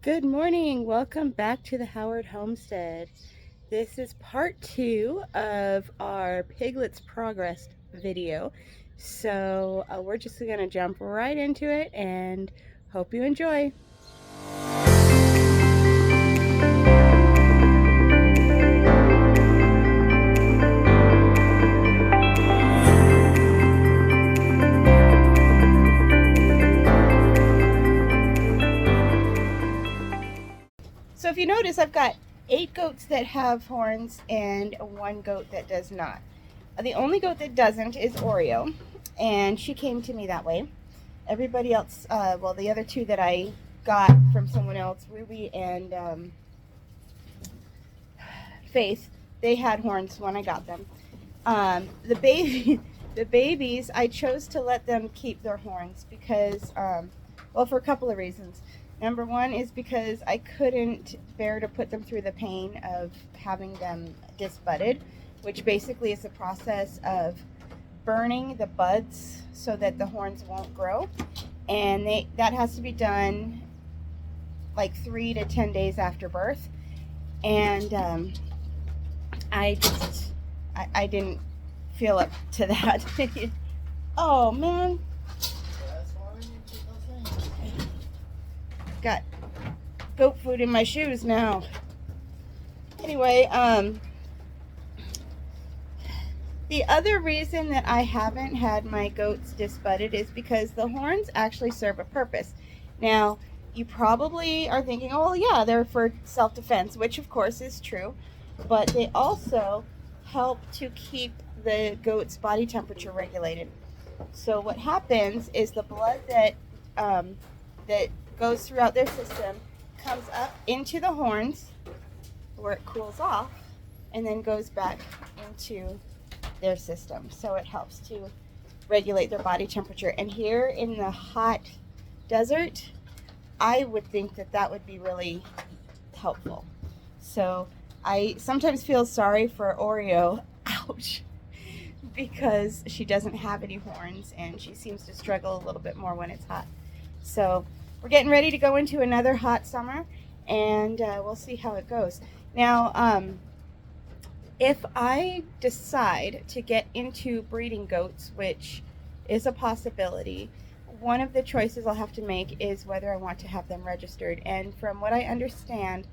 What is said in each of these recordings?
Good morning. Welcome back to the Howard Homestead. This is part 2 of our Piglets Progress video. So we're just going to jump right into it and hope you enjoy. So if you notice, I've got 8 goats that have horns and 1 goat that does not. The only goat that doesn't is Oreo, and she came to me that way. Everybody else, well, the other 2 that I got from someone else, Ruby and Faith, they had horns when I got them. The babies, I chose to let them keep their horns because, well, for a couple of reasons. Number one is because I couldn't bear to put them through the pain of having them disbudded, which basically is the process of burning the buds so that the horns won't grow. And that has to be done like 3 to 10 days after birth. And I didn't feel up to that. Oh, man. Got goat food in my shoes now. Anyway, the other reason that I haven't had my goats disbudded is because the horns actually serve a purpose. Now, you probably are thinking, oh yeah, they're for self-defense, which of course is true, but they also help to keep the goat's body temperature regulated. So what happens is the blood that goes throughout their system comes up into the horns where it cools off and then goes back into their system. So it helps to regulate their body temperature. And here in the hot desert, I would think that that would be really helpful. So I sometimes feel sorry for Oreo, ouch, because she doesn't have any horns and she seems to struggle a little bit more when it's hot. So we're getting ready to go into another hot summer, and we'll see how it goes. Now, if I decide to get into breeding goats, which is a possibility, one of the choices I'll have to make is whether I want to have them registered. And from what I understand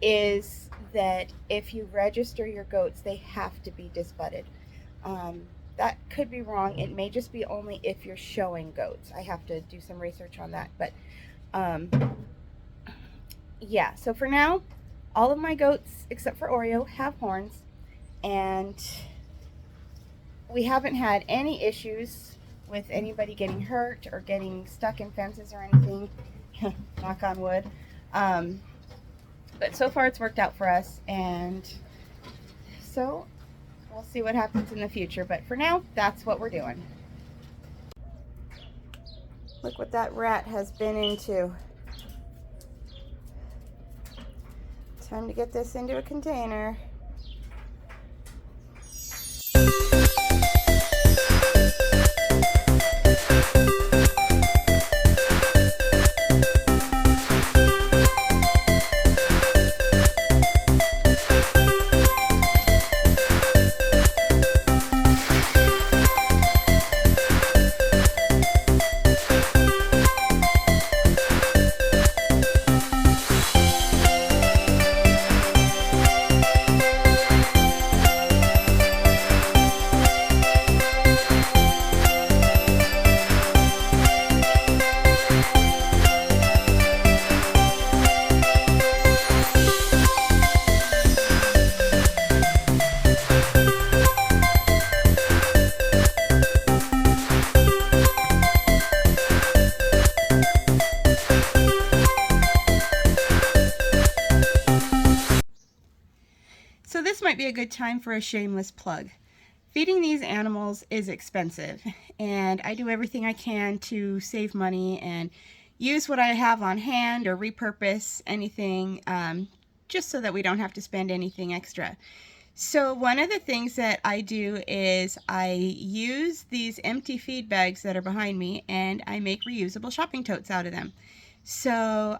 is that if you register your goats, they have to be disbudded. That could be wrong. It may just be only if you're showing goats. I have to do some research on that. But yeah, so for now, all of my goats, except for Oreo, have horns. And we haven't had any issues with anybody getting hurt or getting stuck in fences or anything. Knock on wood. But so far it's worked out for us. And so we'll see what happens in the future, but for now, that's what we're doing. Look what that rat has been into. Time to get this into a container. So this might be a good time for a shameless plug. Feeding these animals is expensive, and I do everything I can to save money and use what I have on hand or repurpose anything just so that we don't have to spend anything extra. So one of the things that I do is I use these empty feed bags that are behind me and I make reusable shopping totes out of them. So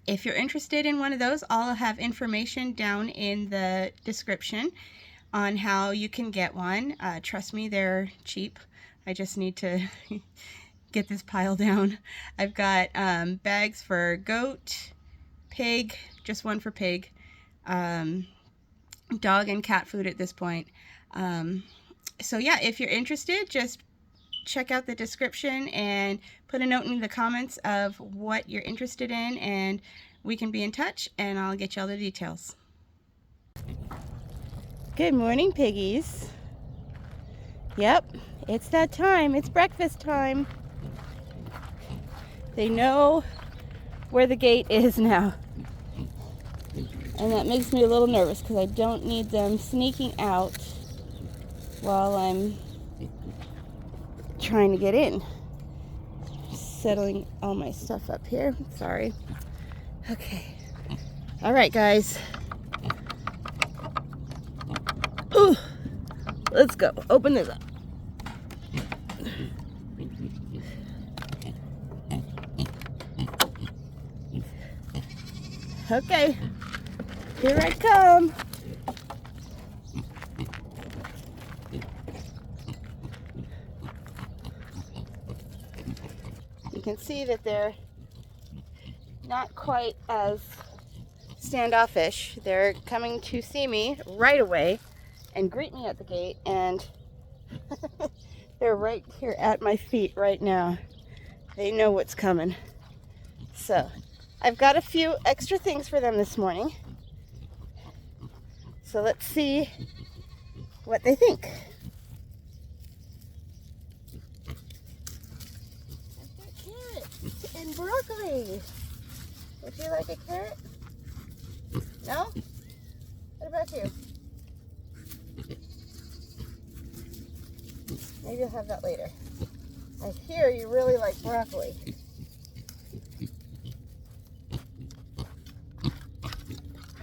if you're interested in one of those, I'll have information down in the description on how you can get one. Trust me, they're cheap. I just need to get this pile down. I've got bags for goat, pig, just one for pig, dog and cat food at this point. So yeah, if you're interested, just check out the description and put a note in the comments of what you're interested in, and we can be in touch and I'll get you all the details. Good morning, piggies. Yep, it's that time. It's breakfast time. They know where the gate is now. And that makes me a little nervous because I don't need them sneaking out while I'm trying to get in. Settling all my stuff up here. Sorry. Okay. All right, guys. Ooh. Let's go. Open this up. Okay. Here I come. You can see that they're not quite as standoffish. They're coming to see me right away and greet me at the gate, and they're right here at my feet right now. They know what's coming. So I've got a few extra things for them this morning. So let's see what they think. I've got carrots and broccoli. Would you like a carrot? No? What about you? Maybe I'll have that later. I hear you really like broccoli.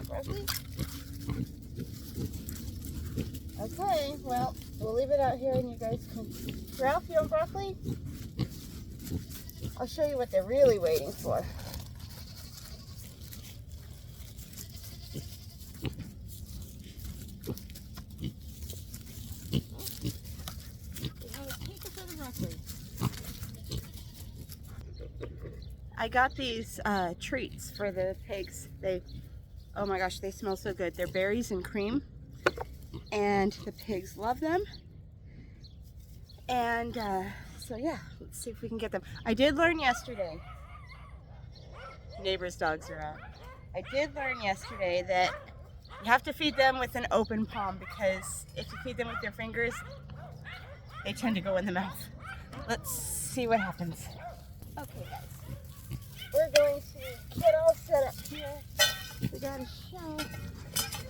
Broccoli? Okay, well, we'll leave it out here and you guys can... Ralph, you want broccoli? I'll show you what they're really waiting for. I got these treats for the pigs. Oh my gosh, they smell so good. They're berries and cream, and the pigs love them. And so yeah, let's see if we can get them. I did learn yesterday, neighbor's dogs are out. I did learn yesterday that you have to feed them with an open palm, because if you feed them with your fingers, they tend to go in the mouth. Let's see what happens. Okay, guys. We're going to get all set up here. We gotta show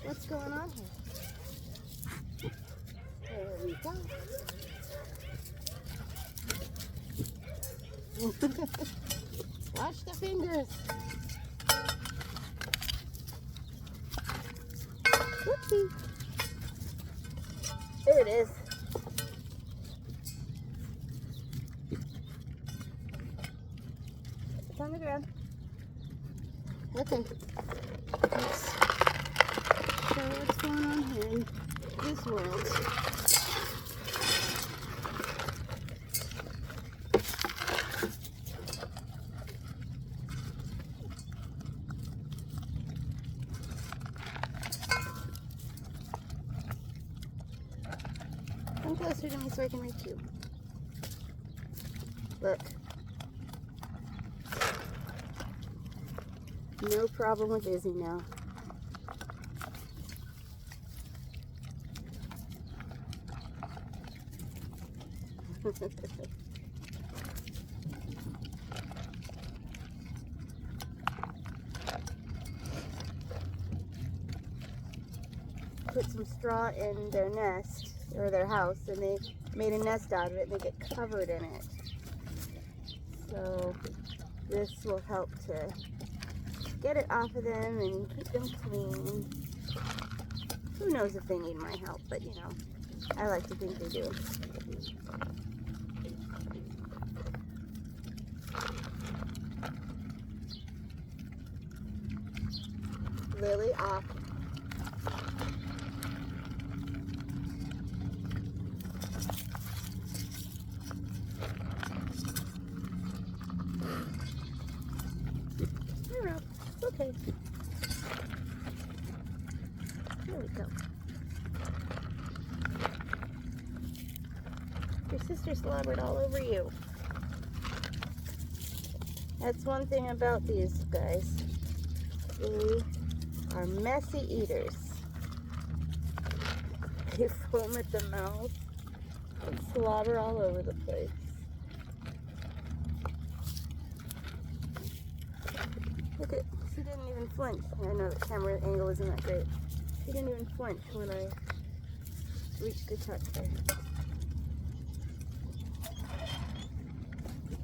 what's going on here. There we go. Watch the fingers. Whoopsie. There it is. It's on the ground. Okay. Let's show what's going on here in this world. Come closer to me so I can reach you. Look. No problem with Izzy now. Put some straw in their nest, or their house, and they made a nest out of it, and they get covered in it. So this will help to get it off of them and keep them clean. Who knows if they need my help, but you know, I like to think they do. Lily, off. You're up. Okay. There we go. Your sister slobbered all over you. That's one thing about these guys. They are messy eaters. They foam at the mouth and slobber all over the place. Look at, she didn't even flinch. I know the camera angle isn't that great. She didn't even flinch when I reached to touch her.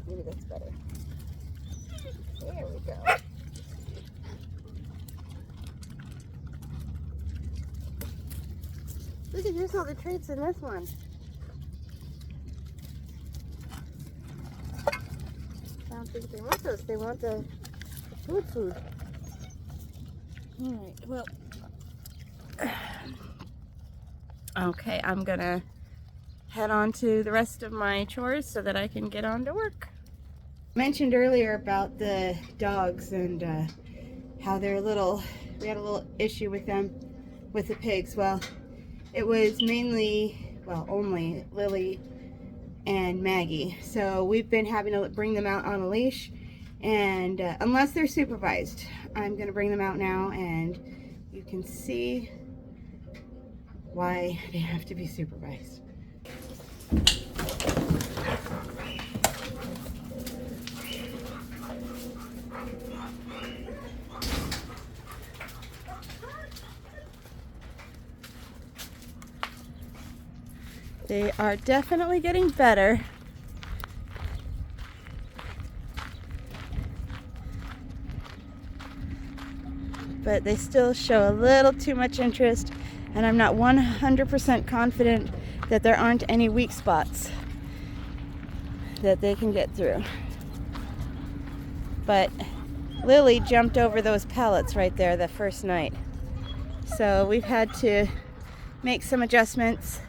Maybe that's better. There we go. Look at, there's all the treats in this one. I don't think they want those. They want the food. Alright, well. Okay, I'm gonna head on to the rest of my chores so that I can get on to work. I mentioned earlier about the dogs and how they're we had a little issue with them, with the pigs. Well, it was mainly, well, only Lily and Maggie. So we've been having to bring them out on a leash, and unless they're supervised, I'm gonna bring them out now, and you can see why they have to be supervised. They are definitely getting better. But they still show a little too much interest, and I'm not 100% confident that there aren't any weak spots that they can get through. But Lily jumped over those pallets right there the first night. So we've had to make some adjustments.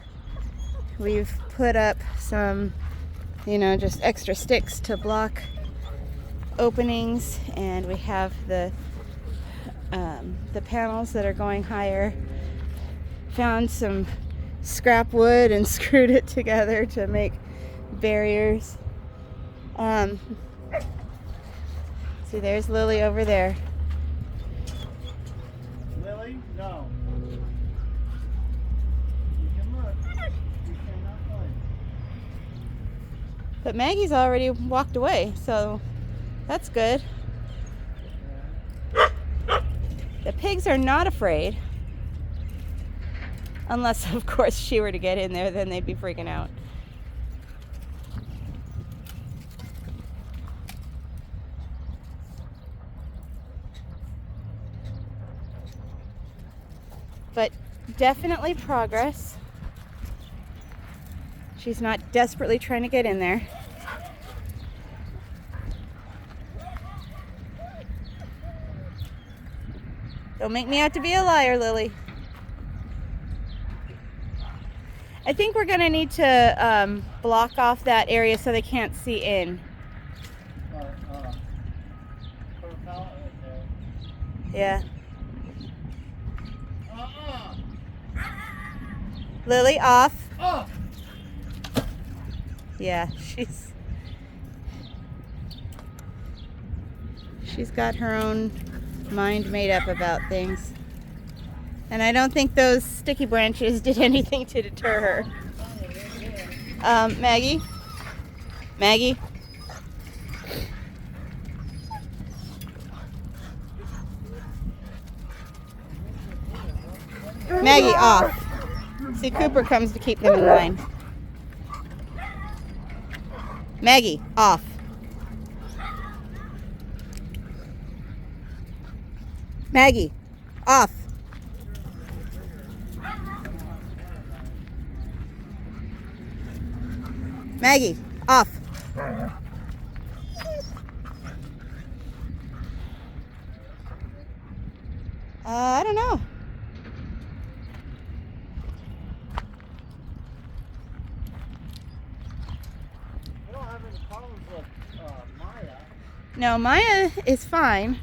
We've put up some, just extra sticks to block openings, and we have the panels that are going higher. Found some scrap wood and screwed it together to make barriers. See, there's Lily over there. Lily? No. You can look. You cannot play. But Maggie's already walked away, so that's good. The pigs are not afraid. Unless, of course, she were to get in there, then they'd be freaking out. But definitely progress. She's not desperately trying to get in there. Don't make me out to be a liar, Lily. I think we're gonna need to block off that area so they can't see in. Put a pallet right there. Yeah. Lily, off. Oh! Yeah, she's got her own mind made up about things. And I don't think those sticky branches did anything to deter her. Maggie? Maggie? Maggie, off. See, Cooper comes to keep them in line. Maggie, off. Maggie, off. Maggie, off. I don't know. I don't have any problems with Maya. No, Maya is fine.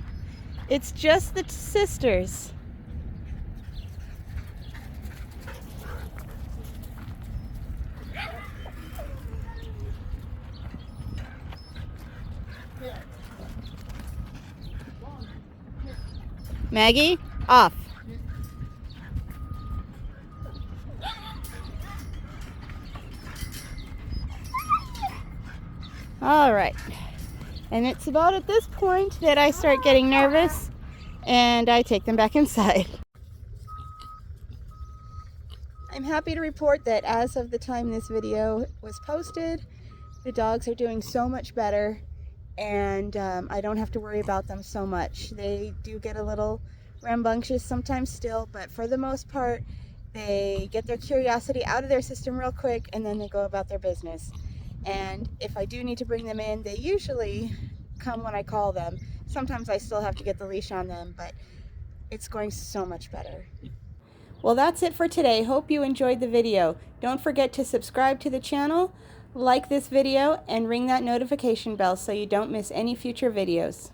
It's just the sisters. Maggie, off. All right. And it's about at this point that I start getting nervous and I take them back inside. I'm happy to report that as of the time this video was posted, the dogs are doing so much better, and I don't have to worry about them so much. They do get a little rambunctious sometimes still, but for the most part, they get their curiosity out of their system real quick and then they go about their business. And if I do need to bring them in, they usually come when I call them. Sometimes I still have to get the leash on them, but it's going so much better. Well, that's it for today. Hope you enjoyed the video. Don't forget to subscribe to the channel, like this video, and ring that notification bell so you don't miss any future videos.